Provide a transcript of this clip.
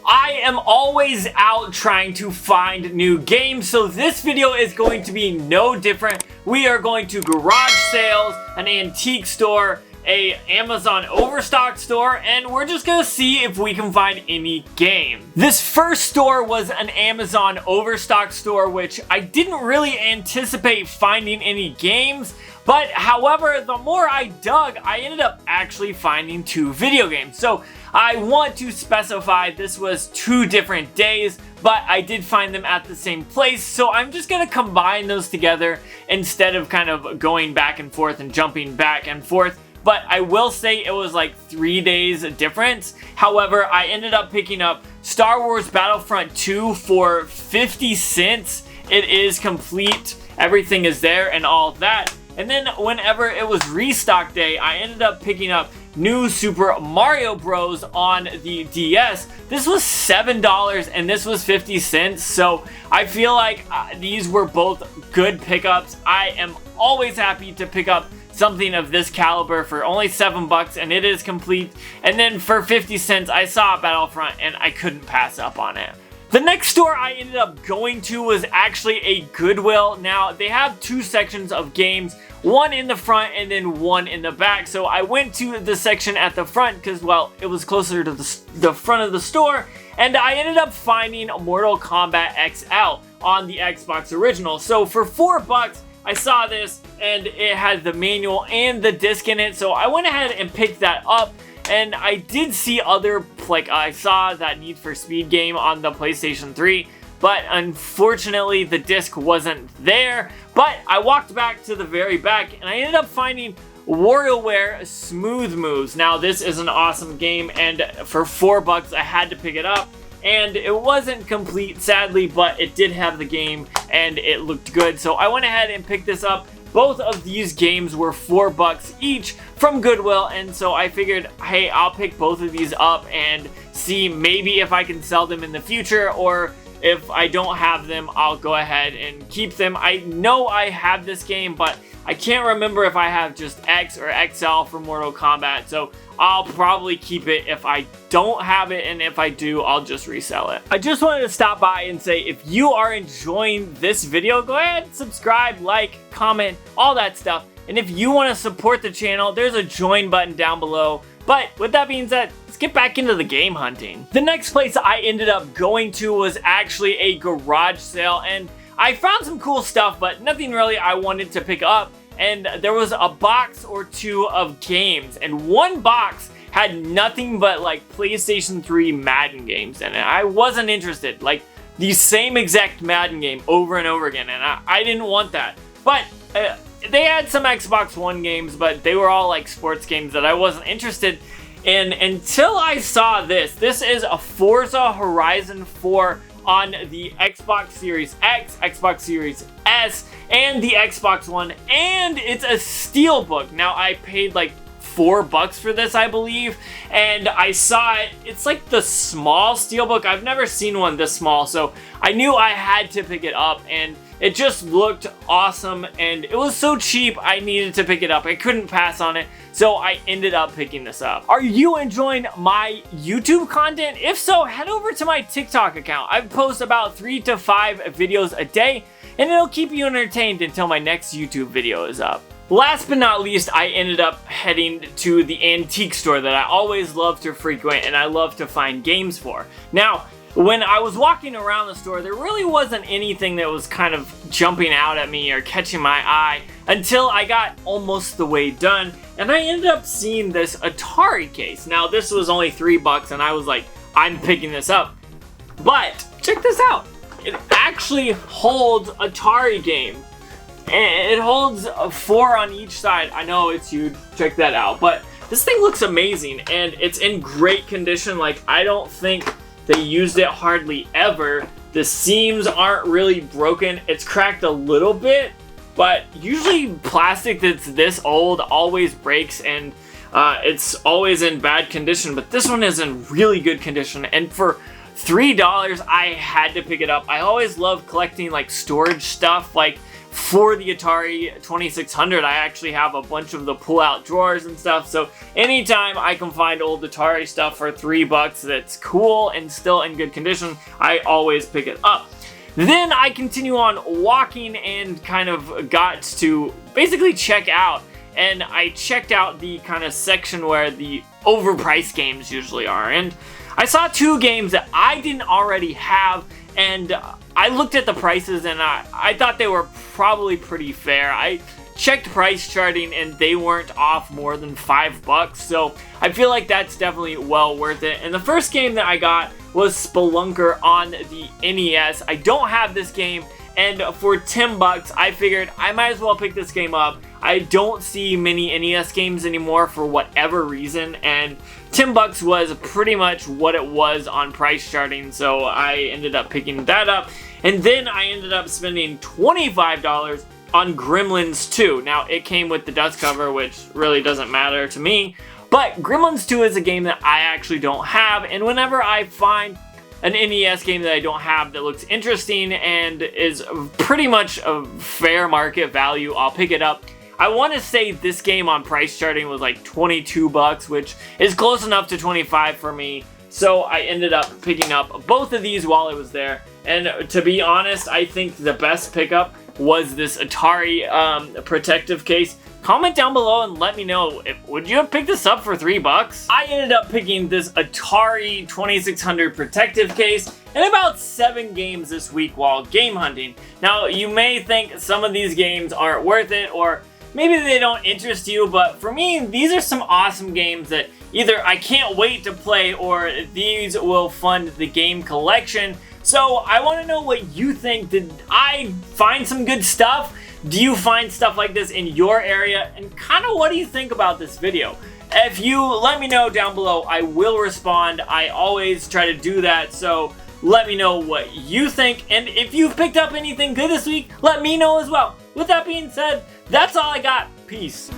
I am always out trying to find new games, so this video is going to be no different. We are going to garage sales, an antique store, a Amazon overstock store, and we're just gonna see if we can find any game. This first store was an Amazon overstock store, which I didn't really anticipate finding any games, but however, the more I dug, I ended up actually finding 2 video games. So I want to specify this was 2 different days, but I did find them at the same place, so I'm just gonna combine those together instead of kind of going back and forth and jumping back and forth. But I will say it was like 3 days difference. However, I ended up picking up Star Wars Battlefront 2 for 50 cents. It is complete. Everything is there and all that. And then whenever it was restock day, I ended up picking up New Super Mario Bros. On the DS. This was $7 and this was 50 cents. So I feel like these were both good pickups. I am always happy to pick up something of this caliber for only $7 and it is complete. And then for 50 cents, I saw Battlefront and I couldn't pass up on it. The next store I ended up going to was actually a Goodwill. Now, they have 2 sections of games, one in the front and then one in the back. So I went to the section at the front because, well, it was closer to the front of the store. And I ended up finding Mortal Kombat XL on the Xbox original. So for $4, I saw this and it had the manual and the disc in it. So I went ahead and picked that up. And I did see other, like I saw that Need for Speed game on the PlayStation 3, but unfortunately the disc wasn't there. But I walked back to the very back and I ended up finding WarioWare Smooth Moves. Now this is an awesome game and for $4 I had to pick it up. And it wasn't complete, sadly, but it did have the game and it looked good. So I went ahead and picked this up. Both of these games were $4 each from Goodwill, and so I figured, hey, I'll pick both of these up and see maybe if I can sell them in the future, or if I don't have them, I'll go ahead and keep them. I know I have this game, but I can't remember if I have just X or XL for Mortal Kombat, so I'll probably keep it if I don't have it, and if I do, I'll just resell it. I just wanted to stop by and say, if you are enjoying this video, go ahead, subscribe, like, comment, all that stuff. And if you want to support the channel, there's a join button down below. But with that being said, let's get back into the game hunting. The next place I ended up going to was actually a garage sale, and I found some cool stuff, but nothing really I wanted to pick up. And there was a box or 2 of games, and one box had nothing but like PlayStation 3 Madden games in it. I wasn't interested, like the same exact Madden game over and over again, and I didn't want that. But they had some Xbox One games, but they were all like sports games that I wasn't interested in until I saw this. This is a Forza Horizon 4 on the Xbox Series X, Xbox Series S, and the Xbox One, and it's a steelbook. Now, I paid like $4 for this, I believe, and I saw it. It's like the small steelbook. I've never seen one this small, so I knew I had to pick it up, and it just looked awesome, and it was so cheap, I needed to pick it up. I couldn't pass on it, so I ended up picking this up. Are you enjoying my YouTube content? If so, head over to my TikTok account. I post about 3 to 5 videos a day, and it'll keep you entertained until my next YouTube video is up. Last but not least, I ended up heading to the antique store that I always love to frequent and I love to find games for. Now, when I was walking around the store, there really wasn't anything that was kind of jumping out at me or catching my eye until I got almost the way done, and I ended up seeing this Atari case. Now, this was only $3 and I was like, I'm picking this up. But check this out. It actually holds Atari games. And it holds 4 on each side. I know it's huge, check that out. But this thing looks amazing and it's in great condition. Like, I don't think they used it hardly ever. The seams aren't really broken. It's cracked a little bit, but usually plastic that's this old always breaks and it's always in bad condition. But this one is in really good condition, and for $3, I had to pick it up. I always love collecting like storage stuff. Like for the Atari 2600. I actually have a bunch of the pull-out drawers and stuff, so anytime I can find old Atari stuff for $3 that's cool and still in good condition, I always pick it up. Then I continue on walking and kind of got to basically check out, and I checked out the kind of section where the overpriced games usually are, and I saw 2 games that I didn't already have, and I looked at the prices and I thought they were probably pretty fair. I checked price charting and they weren't off more than $5, so I feel like that's definitely well worth it. And the first game that I got was Spelunker on the NES. I don't have this game, and for $10 I figured I might as well pick this game up. I don't see many NES games anymore for whatever reason, and $10 was pretty much what it was on price charting, so I ended up picking that up. And then I ended up spending $25 on Gremlins 2. Now, it came with the dust cover, which really doesn't matter to me, but Gremlins 2 is a game that I actually don't have, and whenever I find an NES game that I don't have that looks interesting and is pretty much a fair market value, I'll pick it up. I want to say this game on price charting was like $22, which is close enough to $25 for me. So I ended up picking up both of these while I was there. And to be honest, I think the best pickup was this Atari protective case. Comment down below and let me know, would you have picked this up for $3? I ended up picking this Atari 2600 protective case and about 7 games this week while game hunting. Now, you may think some of these games aren't worth it, or maybe they don't interest you, but for me, these are some awesome games that either I can't wait to play or these will fund the game collection. So I want to know what you think. Did I find some good stuff? Do you find stuff like this in your area? And kind of what do you think about this video? If you let me know down below, I will respond. I always try to do that, so let me know what you think. And if you've picked up anything good this week, let me know as well. With that being said, that's all I got. Peace.